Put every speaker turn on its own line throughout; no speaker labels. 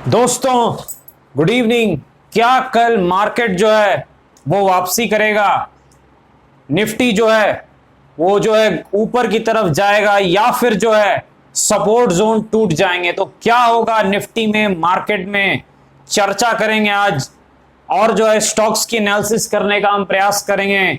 दोस्तों good evening. क्या कल मार्केट जो है वो वापसी करेगा? निफ्टी जो है वो जो है ऊपर की तरफ जाएगा या फिर जो है सपोर्ट जोन टूट जाएंगे? तो क्या होगा निफ्टी में, मार्केट में, चर्चा करेंगे आज और जो है स्टॉक्स की एनालिसिस करने का हम प्रयास करेंगे।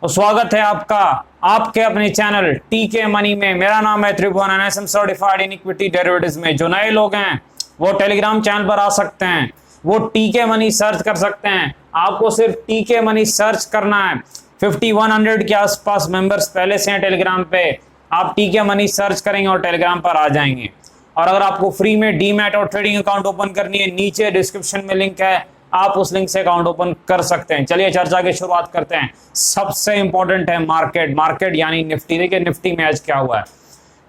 तो स्वागत है आपका आपके अपने चैनल टीके मनी में। मेरा नाम है Tribhuvan, NSM certified in equity derivatives में। जो नए लोग हैं वो टेलीग्राम चैनल पर आ सकते हैं, वो टीके मनी सर्च कर सकते हैं। आपको सिर्फ टीके मनी सर्च करना है। 5100 के आसपास मेंबर्स पहले से हैं टेलीग्राम पे। आप टीके मनी सर्च करेंगे और टेलीग्राम पर आ जाएंगे। और अगर आपको फ्री में डीमैट और ट्रेडिंग अकाउंट ओपन करनी है, नीचे डिस्क्रिप्शन में लिंक है, आप उस लिंक से अकाउंट ओपन कर सकते हैं। चलिए चर्चा की शुरुआत करते हैं। सबसे इंपॉर्टेंट है मार्केट यानी निफ्टी। देखिए निफ्टी में आज क्या हुआ है।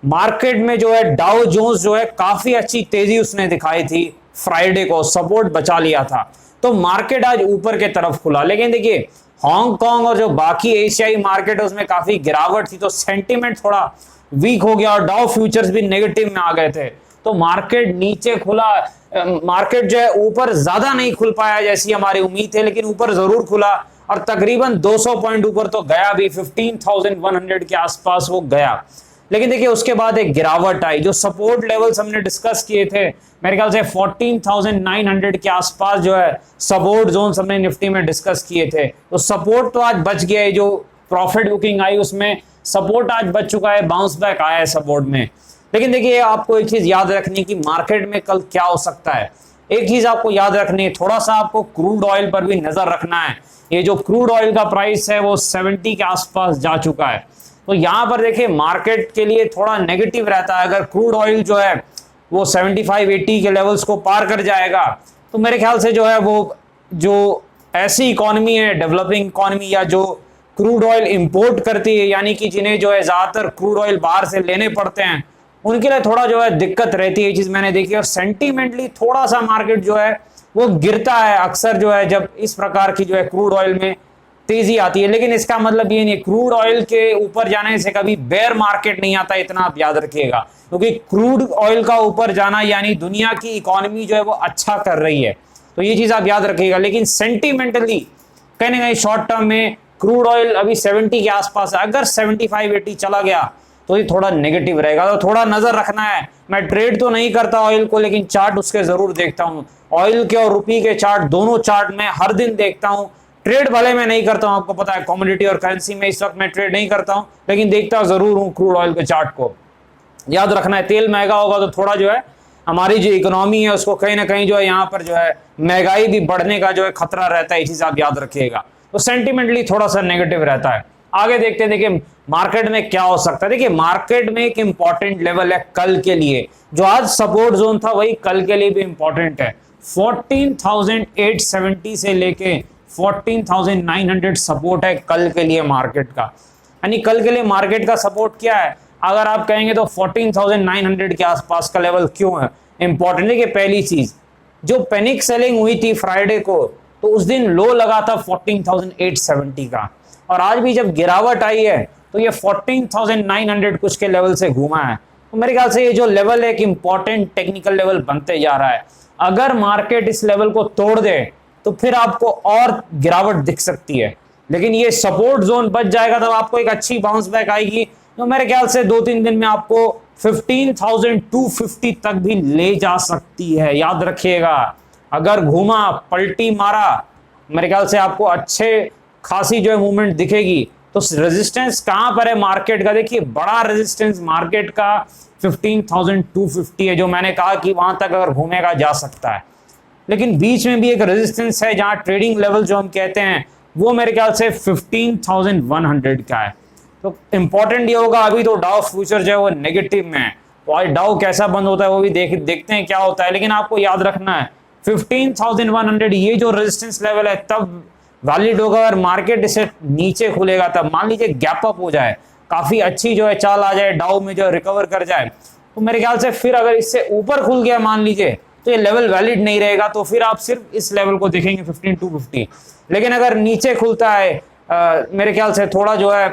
मार्केट में जो है डाउ जोन्स जो है काफी अच्छी तेजी उसने दिखाई थी, फ्राइडे को सपोर्ट बचा लिया था, तो मार्केट आज ऊपर के तरफ खुला। लेकिन देखिए हांगकांग और जो बाकी एशियाई मार्केट है उसमें काफी गिरावट थी, तो सेंटीमेंट थोड़ा वीक हो गया और डाउ फ्यूचर्स भी नेगेटिव में आ गए थे, तो मार्केट नीचे खुला। मार्केट जो है ऊपर ज्यादा नहीं खुल पाया जैसी हमारी उम्मीद थी, लेकिन ऊपर जरूर खुला और तकरीबन 200 पॉइंट ऊपर तो गया भी, 15,100 के आसपास वो गया। लेकिन देखिए उसके बाद एक गिरावट आई। जो सपोर्ट लेवल्स हमने डिस्कस किए थे, मेरे ख्याल से 14,900 के आसपास जो है सपोर्ट जोन हमने निफ्टी में डिस्कस किए थे, तो सपोर्ट तो आज बच गया है। जो प्रॉफिट बुकिंग आई उसमें सपोर्ट आज बच चुका है, बाउंस बैक आया है सपोर्ट में। लेकिन देखिए आपको एक चीज याद रखनी है कि मार्केट में कल क्या हो सकता है। एक चीज आपको याद रखनी है, थोड़ा सा आपको क्रूड ऑयल पर भी नजर रखना है। ये जो क्रूड ऑयल का प्राइस है वो 70 के आसपास जा चुका है, तो यहां पर देखिए मार्केट के लिए थोड़ा नेगेटिव रहता है। अगर क्रूड ऑयल जो है वो 75-80 के लेवल्स को पार कर जाएगा, तो मेरे ख्याल से जो है वो जो ऐसी इकोनॉमी है, डेवलपिंग इकोनॉमी, या जो क्रूड ऑयल इंपोर्ट करती है, यानी कि जिन्हें जो है ज्यादातर क्रूड ऑयल बाहर से लेने पड़ते हैं, उनके लिए थोड़ा जो है दिक्कत रहती है। ये चीज मैंने देखी। और सेंटीमेंटली थोड़ा सा मार्केट जो है वो गिरता है अक्सर जो है जब इस प्रकार की जो है क्रूड ऑयल में तेजी आती है। लेकिन इसका मतलब ये नहीं, क्रूड ऑयल के ऊपर जाने से कभी बेयर मार्केट नहीं आता, इतना आप याद रखिएगा। क्योंकि क्रूड ऑयल का ऊपर जाना यानी दुनिया की इकोनॉमी जो है वो अच्छा कर रही है, तो ये चीज आप याद रखिएगा। लेकिन सेंटीमेंटली कहीं ना कहीं शॉर्ट टर्म में क्रूड ऑयल अभी 70 के आसपास है, अगर 75-80 चला गया तो ये थोड़ा नेगेटिव रहेगा, तो थोड़ा नजर रखना है। मैं ट्रेड तो नहीं करता ऑयल को, लेकिन चार्ट उसके जरूर देखता हूं। ऑयल के और रुपये के चार्ट, दोनों चार्ट में हर दिन देखता हूं। ट्रेड भले मैं नहीं करता हूं, आपको पता है कमोडिटी और करेंसी में इस वक्त मैं ट्रेड नहीं करता हूं, लेकिन देखता जरूर हूं क्रूड ऑयल के चार्ट को। याद रखना है, तेल महंगा होगा तो थोड़ा जो है हमारी जो इकोनॉमी है उसको कहीं ना कहीं जो है यहाँ पर जो है महंगाई भी बढ़ने का जो है खतरा रहता है। ये चीज आप याद रखिएगा। तो सेंटिमेंटली थोड़ा सा नेगेटिव रहता है। आगे देखते हैं, देखिए मार्केट में क्या हो सकता है। देखिए मार्केट में एक इंपॉर्टेंट लेवल है कल के लिए, जो आज सपोर्ट जोन था वही कल के लिए भी इंपॉर्टेंट है। 14,870 से लेके 14,900 सपोर्ट है कल के लिए मार्केट का। यानी कल के लिए मार्केट का सपोर्ट क्या है, अगर आप कहेंगे तो 14,900 के आसपास का लेवल क्यों है इंपॉर्टेंट। देखिए पहली चीज, जो पैनिक सेलिंग हुई थी फ्राइडे को, तो उस दिन लो लगा था 14,870 का, और आज भी जब गिरावट आई है तो ये 14,900 कुछ के लेवल से घूमा है। तो मेरे ख्याल से ये जो लेवल है एक इंपॉर्टेंट टेक्निकल लेवल बनते जा रहा है। अगर मार्केट इस लेवल को तोड़ दे तो फिर आपको और गिरावट दिख सकती है, लेकिन ये सपोर्ट जोन बच जाएगा तो आपको एक अच्छी बाउंस बैक आएगी। तो मेरे ख्याल से 2-3 दिन में आपको 15,250 तक भी ले जा सकती है। याद रखिएगा, अगर घूमा पलटी मारा, मेरे ख्याल से आपको अच्छे खासी जो है मूवमेंट दिखेगी। तो रेजिस्टेंस कहां पर है मार्केट का? देखिए बड़ा रेजिस्टेंस मार्केट का 15,250 है, जो मैंने कहा कि वहां तक अगर घूमेगा जा सकता है। लेकिन बीच में भी एक रेजिस्टेंस है जहां ट्रेडिंग लेवल जो हम कहते हैं वो मेरे ख्याल से 15,100 का है। तो इंपॉर्टेंट ये होगा, अभी तो डाउ फ्यूचर जो है वो नेगेटिव में है, तो आज डाउ कैसा बंद होता है वो भी देखते हैं क्या होता है। लेकिन आपको याद रखना है 15,100 ये जो रेजिस्टेंस लेवल है तब वैलिड होगा अगर मार्केट इसे नीचे खुलेगा। तब मान लीजिए गैप अप हो जाए, काफी अच्छी जो है चाल आ जाए, डाउ में जो रिकवर कर जाए, तो मेरे ख्याल से फिर अगर इससे ऊपर खुल गया मान लीजिए तो ये लेवल वैलिड नहीं रहेगा, तो फिर आप सिर्फ इस लेवल को देखेंगे 15,250। लेकिन अगर नीचे खुलता है मेरे ख्याल से थोड़ा जो है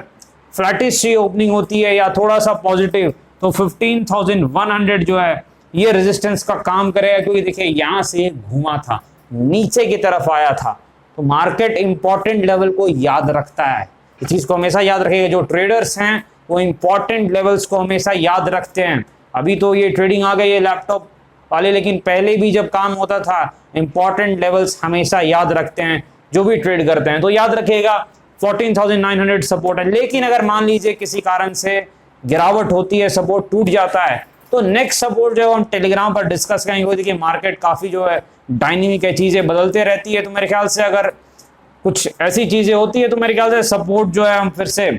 फ्लैटिश सी ओपनिंग होती है या थोड़ा सा पॉजिटिव, तो 15,100 जो है ये रेजिस्टेंस का काम करेगा, क्योंकि देखिए यहां से घूमा था, नीचे की तरफ आया था। तो मार्केट इंपॉर्टेंट लेवल को याद रखता है, इस चीज को हमेशा याद रखिएगा। जो ट्रेडर्स हैं वो इंपॉर्टेंट लेवल्स को हमेशा याद रखते हैं। अभी तो ये ट्रेडिंग आ गई है लैपटॉप वाले, लेकिन पहले भी जब काम होता था इंपॉर्टेंट लेवल्स हमेशा याद रखते हैं जो भी ट्रेड करते हैं। तो याद रखिएगा 14,900 सपोर्ट है। लेकिन अगर मान लीजिए किसी कारण से गिरावट होती है, सपोर्ट टूट जाता है, तो नेक्स्ट सपोर्ट जो हम टेलीग्राम पर डिस्कस करेंगे। देखिए मार्केट काफी जो है डायनेमिक है, चीजें बदलते रहती है। तो मेरे ख्याल से अगर कुछ ऐसी चीजें होती है तो मेरे ख्याल से सपोर्ट जो है हम फिर से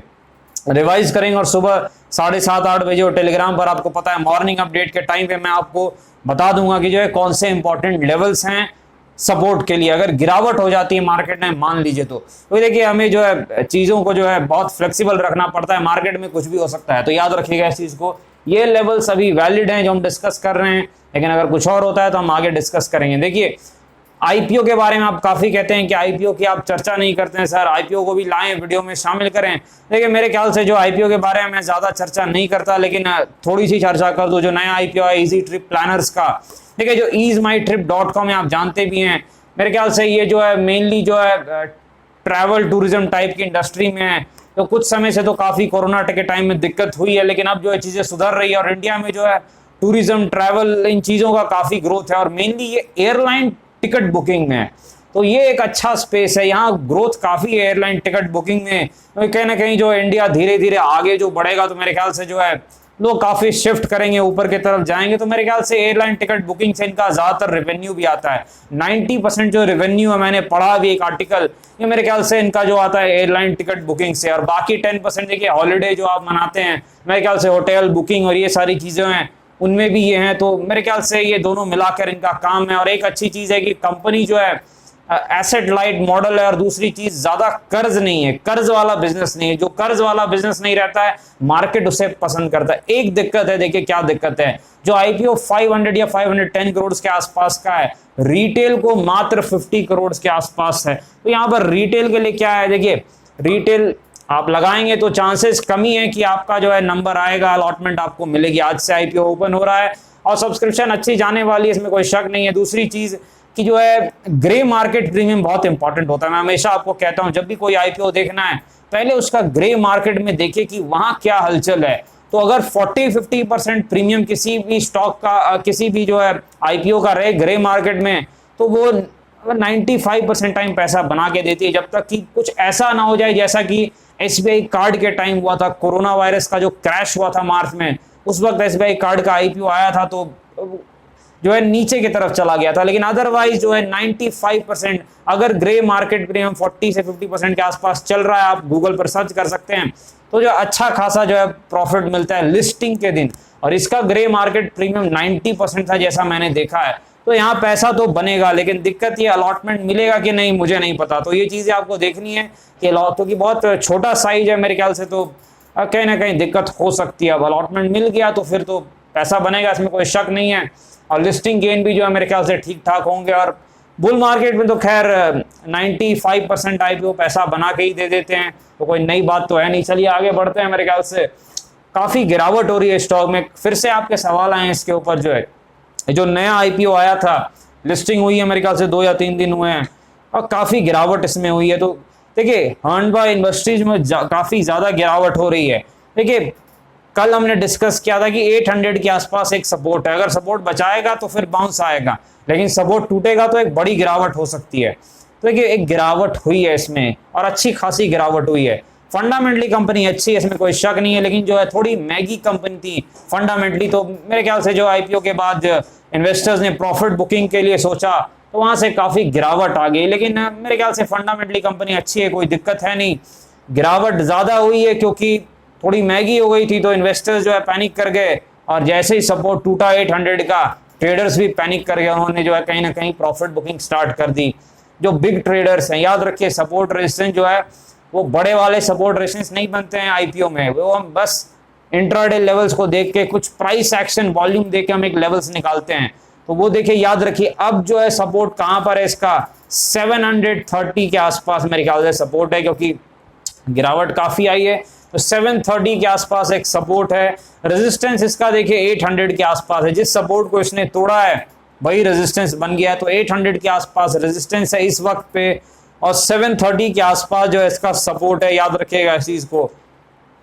रिवाइज करेंगे। और सुबह 7:30-8 बजे और टेलीग्राम पर आपको पता है मॉर्निंग अपडेट के टाइम पे मैं आपको बता दूंगा कि जो है कौन से इंपॉर्टेंट लेवल्स हैं सपोर्ट के लिए, अगर गिरावट हो जाती है मार्केट में मान लीजिए तो देखिए हमें जो है चीजों को जो है बहुत फ्लेक्सिबल रखना पड़ता है, मार्केट में कुछ भी हो सकता है। तो याद रखिएगा इस चीज को, ये लेवल्स अभी वैलिड हैं जो हम डिस्कस कर रहे हैं, लेकिन अगर कुछ और होता है तो हम आगे डिस्कस करेंगे। देखिए आईपीओ के बारे में आप काफी कहते हैं कि आईपीओ की आप चर्चा नहीं करते हैं सर, आईपीओ को भी लाएं, वीडियो में शामिल करें। देखिए मेरे ख्याल से जो आईपीओ के बारे में मैं ज्यादा चर्चा नहीं करता, लेकिन थोड़ी सी चर्चा कर दूं। जो नया आईपीओ है इजी ट्रिप प्लानर्स का, देखिए जो easemytrip.com है आप जानते भी हैं, मेरे ख्याल से ये जो है मेनली जो है ट्रैवल टूरिज्म टाइप की इंडस्ट्री में है। तो कुछ समय से तो काफी कोरोना के टाइम में दिक्कत हुई है, लेकिन अब जो है चीजें सुधर रही है और इंडिया में जो है टूरिज्म ट्रैवल इन चीजों का काफी ग्रोथ है। और मेनली ये एयरलाइन टिकट बुकिंग में है, तो ये एक अच्छा स्पेस है, यहाँ ग्रोथ काफी है एयरलाइन टिकट बुकिंग में। तो कहीं ना कहीं जो इंडिया धीरे धीरे आगे जो बढ़ेगा तो मेरे ख्याल से जो है लोग काफी शिफ्ट करेंगे, ऊपर की तरफ जाएंगे। तो मेरे ख्याल से एयरलाइन टिकट बुकिंग से इनका ज्यादातर रेवेन्यू भी आता है। 90% जो रेवेन्यू है, मैंने पढ़ा भी एक आर्टिकल, ये मेरे ख्याल से इनका जो आता है एयरलाइन टिकट बुकिंग से। और बाकी 10% देखिए हॉलीडे जो आप मनाते हैं, मेरे ख्याल से होटल बुकिंग और ये सारी चीजें हैं उनमें भी ये हैं। तो मेरे ख्याल से ये दोनों मिलाकर इनका काम है। और एक अच्छी चीज है कि कंपनी जो है एसेट लाइट मॉडल है, और दूसरी चीज ज्यादा कर्ज नहीं है, कर्ज वाला बिजनेस नहीं है। जो कर्ज वाला बिजनेस नहीं रहता है मार्केट उसे पसंद करता है। एक दिक्कत है, देखिए क्या दिक्कत है, जो आईपीओ 500 या 510 करोड़ के आसपास का है, रिटेल को मात्र 50 करोड़ के आसपास है। तो यहाँ पर रिटेल के लिए क्या है, देखिए रिटेल आप लगाएंगे तो चांसेस कमी है कि आपका जो है नंबर आएगा, अलॉटमेंट आपको मिलेगी। आज से आईपीओ ओपन हो रहा है और सब्सक्रिप्शन अच्छी जाने वाली है, इसमें कोई शक नहीं है। दूसरी चीज कि जो है ग्रे मार्केट प्रीमियम बहुत इंपॉर्टेंट होता है। मैं हमेशा आपको कहता हूं जब भी कोई आईपीओ देखना है पहले उसका ग्रे मार्केट में देखिए कि वहां क्या हलचल है। तो अगर 40-50% प्रीमियम किसी भी स्टॉक का, किसी भी जो है आईपीओ का रहे ग्रे मार्केट में, तो वो 95% टाइम पैसा बना के देती है, जब तक कि कुछ ऐसा ना हो जाए जैसा कि एसबीआई कार्ड के टाइम हुआ था। कोरोना वायरस का जो क्रैश हुआ था मार्च में, उस वक्त एसबीआई कार्ड का आईपीओ आया था तो जो है नीचे की तरफ चला गया था। लेकिन अदरवाइज जो है 95% अगर ग्रे मार्केट प्रीमियम 40 से 50% के आसपास चल रहा है, आप गूगल पर सर्च कर सकते हैं, तो जो अच्छा खासा जो है प्रॉफिट मिलता है लिस्टिंग के दिन। और इसका ग्रे मार्केट प्रीमियम 90% था जैसा मैंने देखा है। तो यहाँ पैसा तो बनेगा, लेकिन दिक्कत ये अलॉटमेंट मिलेगा कि नहीं मुझे नहीं पता। तो ये चीजें आपको देखनी है कि क्योंकि बहुत छोटा साइज है मेरे ख्याल से, तो कहीं ना कहीं दिक्कत हो सकती है। अब अलॉटमेंट मिल गया तो फिर तो पैसा बनेगा, इसमें कोई शक नहीं है। और लिस्टिंग गेन भी जो है मेरे ख्याल से ठीक ठाक होंगे। और बुल मार्केट में तो खैर 95% आईपीओ पैसा बना के ही दे देते हैं, तो कोई नई बात तो है नहीं। चलिए आगे बढ़ते हैं। मेरे ख्याल से काफी गिरावट हो रही है स्टॉक में। फिर से आपके सवाल आए हैं इसके ऊपर, जो है जो नया आईपीओ आया था, लिस्टिंग हुई है मेरे ख्याल से 2 या 3 दिन हुए हैं और काफी गिरावट इसमें हुई है। तो देखिए हर्नबा इंडस्ट्रीज में काफी ज्यादा गिरावट हो रही है। देखिए कल हमने डिस्कस किया था कि 800 के आसपास एक सपोर्ट है, अगर सपोर्ट बचाएगा तो फिर बाउंस आएगा, लेकिन सपोर्ट टूटेगा तो एक बड़ी गिरावट हो सकती है। तो देखिए एक गिरावट हुई है इसमें और अच्छी खासी गिरावट हुई है। फंडामेंटली कंपनी अच्छी है, इसमें कोई शक नहीं है, लेकिन जो है थोड़ी महंगी कंपनी थी फंडामेंटली। तो मेरे ख्याल से जो आईपीओ के बाद इन्वेस्टर्स ने प्रॉफिट बुकिंग के लिए सोचा तो वहां से काफी गिरावट आ गई। लेकिन मेरे ख्याल से फंडामेंटली कंपनी अच्छी है, कोई दिक्कत है नहीं। गिरावट ज्यादा हुई है क्योंकि थोड़ी महंगी हो गई थी, तो इन्वेस्टर्स जो है पैनिक कर गए और जैसे ही सपोर्ट टूटा 800 का, ट्रेडर्स भी पैनिक कर गए, उन्होंने जो है कहीं ना कहीं प्रॉफिट बुकिंग स्टार्ट कर दी। जो बिग ट्रेडर्स हैं, याद रखिए सपोर्ट रेजिस्टेंस जो है वो बड़े वाले सपोर्ट रेजिस्टेंस नहीं बनते हैं आईपीओ में, वो हम बस इंट्राडे लेवल्स को देख के, कुछ प्राइस एक्शन वॉल्यूम देख के हम एक लेवल्स निकालते हैं। तो वो देखिए, याद रखिए अब जो है सपोर्ट कहां पर है इसका, 730 के आसपास मेरे ख्याल से सपोर्ट है, क्योंकि गिरावट काफी आई है। तो 730 के आसपास एक सपोर्ट है। रेजिस्टेंस इसका देखिए 800 के आसपास है, जिस सपोर्ट को इसने तोड़ा है वही रेजिस्टेंस बन गया है। तो 800 के आसपास रेजिस्टेंस है इस वक्त पे, और 730 के आसपास जो है इसका सपोर्ट है। याद रखिएगा इस चीज को।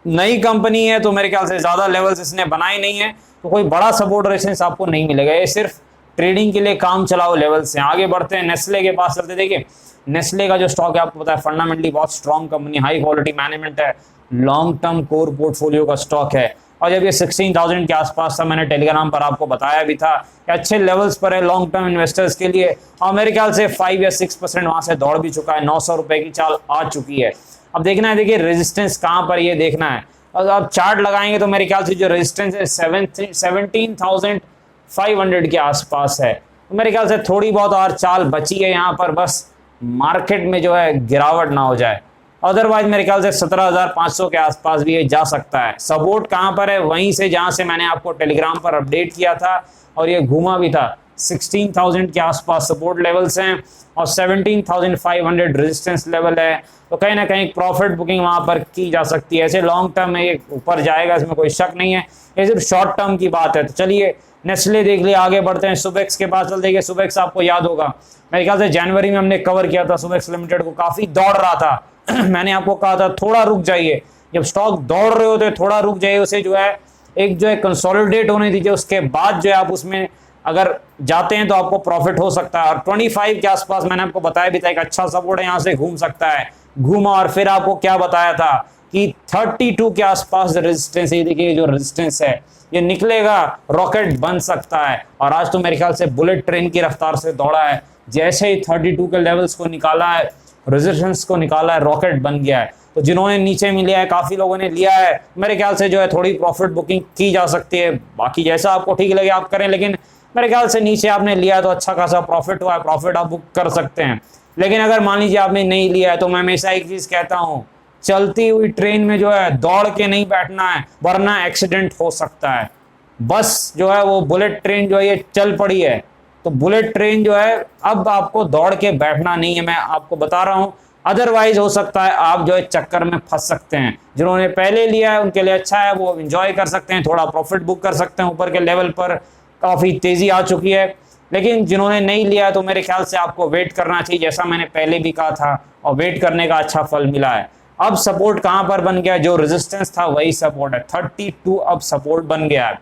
नई कंपनी है तो मेरे ख्याल से ज्यादा लेवल्स इसने बनाए नहीं है, तो कोई बड़ा सपोर्ट रेजिस्टेंस आपको नहीं मिलेगा। ये सिर्फ ट्रेडिंग के लिए काम चलाओ लेवल्स हैं। आगे बढ़ते हैं, नेस्ले के पास चलते। देखिए नेस्ले का जो स्टॉक है आपको पता है फंडामेंटली बहुत strong company, high quality management है, लॉन्ग टर्म कोर पोर्टफोलियो का स्टॉक है। और जब ये 16,000 के आसपास था, मैंने टेलीग्राम पर आपको बताया भी था कि अच्छे लेवल्स पर है लॉन्ग टर्म इन्वेस्टर्स के लिए। और मेरे ख्याल से 5 या 6% वहां से दौड़ भी चुका है, 900 रुपए की चाल आ चुकी है। अब देखना है, देखिए रेजिस्टेंस कहां पर ये देखना है। और आप चार्ट लगाएंगे तो मेरे ख्याल से जो रेजिस्टेंस है 17,500 के आसपास है। तो मेरे ख्याल से थोड़ी बहुत और चाल बची है यहाँ पर, बस मार्केट में जो है गिरावट ना हो जाए। अदरवाइज मेरे ख्याल से 17,500 के आसपास भी ये जा सकता है। सपोर्ट कहां पर है, वहीं से जहां से मैंने आपको टेलीग्राम पर अपडेट किया था और ये घूमा भी था। 16,000 के आसपास सपोर्ट लेवल्स हैं और 17,500 रेजिस्टेंस लेवल है। तो कहीं ना कहीं प्रॉफिट बुकिंग वहां पर की जा सकती है। ऐसे लॉन्ग टर्म में ये ऊपर जाएगा, इसमें कोई शक नहीं है, ये सिर्फ शॉर्ट टर्म की बात है। तो चलिए नेस्ले देख लिया, आगे बढ़ते हैं, सुबेक्स के पास चलते हैं। सुबेक्स आपको याद होगा मेरे ख्याल से जनवरी में हमने कवर किया था सुबेक्स लिमिटेड को, काफी दौड़ रहा था। मैंने आपको कहा था थोड़ा रुक जाइए, जब स्टॉक दौड़ रहे होते थोड़ा रुक जाइए, उसे जो है एक जो है कंसोलिडेट होने दीजिए, उसके बाद जो है आप उसमें अगर जाते हैं तो आपको प्रॉफिट हो सकता है। और 25 के आसपास मैंने आपको बताया भी था एक अच्छा सपोर्ट है, यहाँ से घूम सकता है, घूमा। और फिर आपको क्या बताया था कि 32 के आसपास रेजिस्टेंस, ये देखिए जो रेजिस्टेंस है ये निकलेगा, रॉकेट बन सकता है। और आज तो मेरे ख्याल से बुलेट ट्रेन की रफ्तार से दौड़ा है, जैसे ही 32 के लेवल्स को निकाला है, रेजिस्टेंस को निकाला है, रॉकेट बन गया है। तो जिन्होंने नीचे में लिया है, काफी लोगों ने लिया है, मेरे ख्याल से जो है थोड़ी प्रॉफिट बुकिंग की जा सकती है। बाकी जैसा आपको ठीक लगे आप करें, लेकिन मेरे ख्याल से नीचे आपने लिया है तो अच्छा खासा प्रॉफिट हुआ है, प्रॉफिट आप बुक कर सकते हैं। लेकिन अगर मान लीजिए आपने नहीं लिया है तो मैं हमेशा एक चीज कहता हूँ, चलती हुई ट्रेन में जो है दौड़ के नहीं बैठना है, वरना एक्सीडेंट हो सकता है। बस जो है वो बुलेट ट्रेन जो है ये चल पड़ी है, तो बुलेट ट्रेन जो है अब आपको दौड़ के बैठना नहीं है, मैं आपको बता रहा हूं। अदरवाइज हो सकता है आप जो है चक्कर में फंस सकते हैं। जिन्होंने पहले लिया है उनके लिए अच्छा है, वो एंजॉय कर सकते हैं, थोड़ा प्रॉफिट बुक कर सकते हैं। ऊपर के लेवल पर काफी तेजी आ चुकी है। लेकिन जिन्होंने नहीं लिया है तो मेरे ख्याल से आपको वेट करना चाहिए, जैसा मैंने पहले भी कहा था, और वेट करने का अच्छा फल मिला है। अब सपोर्ट कहां पर बन गया, जो रेजिस्टेंस था वही सपोर्ट है, 32 अब सपोर्ट बन गया है।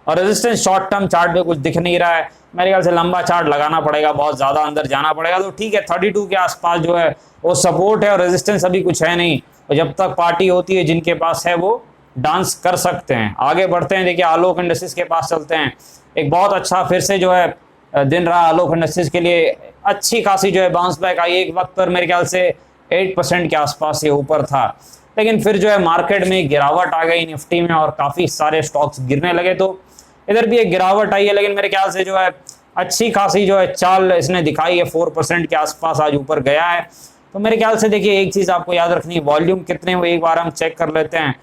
और रेजिस्टेंस शॉर्ट टर्म चार्ट पे कुछ दिख नहीं रहा है, मेरे ख्याल से लंबा चार्ट लगाना पड़ेगा, बहुत ज्यादा अंदर जाना पड़ेगा। तो ठीक है, 32 के आसपास जो है वो सपोर्ट है, और रेजिस्टेंस अभी कुछ है नहीं। और जब तक पार्टी होती है जिनके पास है वो डांस कर सकते हैं। आगे बढ़ते हैं, देखिए आलोक इंडस्ट्रीज के पास चलते हैं। एक बहुत अच्छा फिर से जो है दिन रहा आलोक इंडस्ट्रीज के लिए, अच्छी खासी जो है बाउंस बैक आई। एक वक्त पर मेरे ख्याल से 8% के आसपास ये ऊपर था, लेकिन फिर जो है मार्केट में गिरावट आ गई निफ्टी में और काफी सारे स्टॉक्स गिरने लगे। तो इधर भी एक गिरावट आई है, लेकिन मेरे ख्याल से जो है अच्छी खासी जो है चाल इसने दिखाई है, 4% के आसपास आज ऊपर गया है। तो मेरे ख्याल से देखिए एक चीज आपको याद रखनी है, वॉल्यूम कितने हुए एक बार हम चेक कर लेते हैं।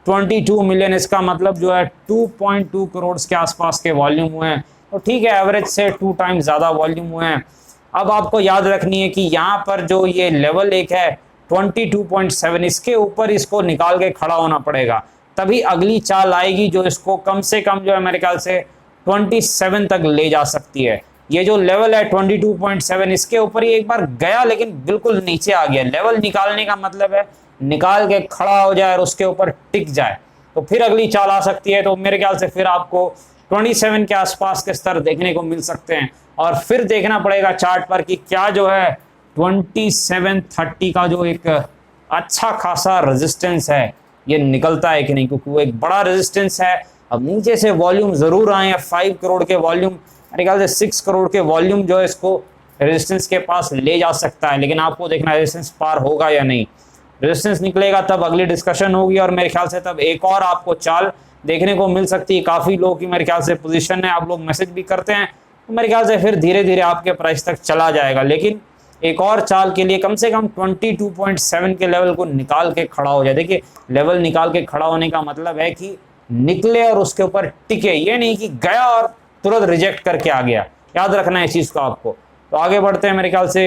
22 मिलियन, इसका मतलब जो है 2.2 करोड़ के आसपास के वॉल्यूम हुए हैं। तो ठीक है, एवरेज से 2 टाइम्स ज्यादा वॉल्यूम हुए हैं। अब आपको याद रखनी है कि यहाँ पर जो ये लेवल एक है 22.7, इसके ऊपर इसको निकाल के खड़ा होना पड़ेगा, तभी अगली चाल आएगी जो इसको कम से कम जो है मेरे ख्याल से 27 तक ले जा सकती है। ये जो लेवल है 22.7, इसके ऊपर ही एक बार गया लेकिन बिल्कुल नीचे आ गया। लेवल निकालने का मतलब है निकाल के खड़ा हो जाए और उसके ऊपर टिक जाए, तो फिर अगली चाल आ सकती है। तो मेरे ख्याल से फिर आपको 27 के आसपास के स्तर देखने को मिल सकते हैं। और फिर देखना पड़ेगा चार्ट पर कि क्या जो है 2730 का जो एक अच्छा खासा रेजिस्टेंस है ये निकलता है कि नहीं, क्योंकि वो एक बड़ा रेजिस्टेंस है। अब नीचे से वॉल्यूम जरूर आए हैं, 5 करोड़ के वॉल्यूम, मेरे ख्याल से 6 करोड़ के वॉल्यूम जो है इसको रेजिस्टेंस के पास ले जा सकता है। लेकिन आपको देखना रेजिस्टेंस पार होगा या नहीं। रेजिस्टेंस निकलेगा तब अगली डिस्कशन होगी, और मेरे ख्याल से तब एक और आपको चाल देखने को मिल सकती है। काफी लोगों की मेरे ख्याल से पोजीशन है, आप लोग मैसेज भी करते हैं, तो मेरे ख्याल से फिर धीरे धीरे आपके प्राइस तक चला जाएगा। लेकिन एक और चाल के लिए कम से कम 22.7 के लेवल को निकाल के खड़ा हो जाए। देखिए लेवल निकाल के खड़ा होने का मतलब है कि निकले और उसके ऊपर टिके, ये नहीं कि गया और तुरंत रिजेक्ट करके आ गया। याद रखना है इस चीज को आपको। तो आगे बढ़ते हैं, मेरे ख्याल से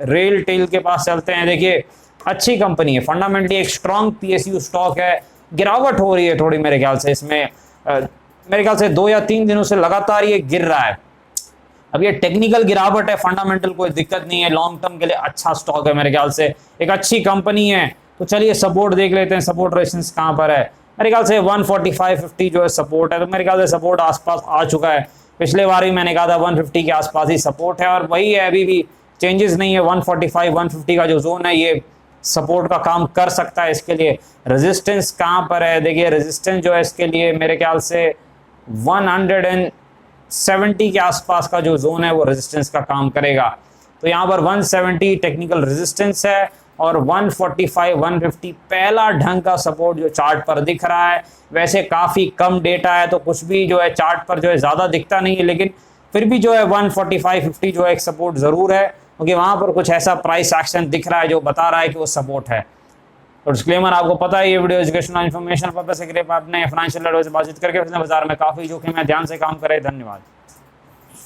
रेल टेल के पास चलते हैं। देखिए अच्छी कंपनी है, फंडामेंटली एक स्ट्रॉन्ग पीएसयू स्टॉक है। गिरावट हो रही है थोड़ी मेरे ख्याल से इसमें, मेरे ख्याल से 2 या 3 दिनों से लगातार ये गिर रहा है। अब ये टेक्निकल गिरावट है, फंडामेंटल कोई दिक्कत नहीं है, लॉन्ग टर्म के लिए अच्छा स्टॉक है मेरे ख्याल से, एक अच्छी कंपनी है। तो चलिए सपोर्ट देख लेते हैं, सपोर्ट रेजिस्टेंस कहां पर है। मेरे ख्याल से 145.50 जो है सपोर्ट है, तो मेरे ख्याल से सपोर्ट आसपास आ चुका है। पिछले बार भी मैंने कहा था 150 के आसपास ही सपोर्ट है और वही है, अभी भी चेंजेस नहीं है। 145 150 का जो जोन है ये सपोर्ट का काम कर सकता है। इसके लिए रेजिस्टेंस कहां पर है, देखिए रेजिस्टेंस जो है इसके लिए मेरे ख्याल से 170 के आसपास का जो जोन है वो रेजिस्टेंस का काम करेगा। तो यहाँ पर 170 टेक्निकल रेजिस्टेंस है और 145 150 पहला ढंग का सपोर्ट जो चार्ट पर दिख रहा है। वैसे काफी कम डेटा है तो कुछ भी जो है चार्ट पर जो है ज्यादा दिखता नहीं है, लेकिन फिर भी जो है 145 50 जो है एक सपोर्ट जरूर है, क्योंकि वहां पर कुछ ऐसा प्राइस एक्शन दिख रहा है जो बता रहा है कि वो सपोर्ट है। तो डिस्क्लेमर आपको पता है, ये वीडियो एजुकेशनल इन्फॉर्मेशन पर्पस से अपने फाइनेंशियल एडवाइजर से बातचीत करके बाजार में काफी जोखिम है, ध्यान से काम करें। धन्यवाद।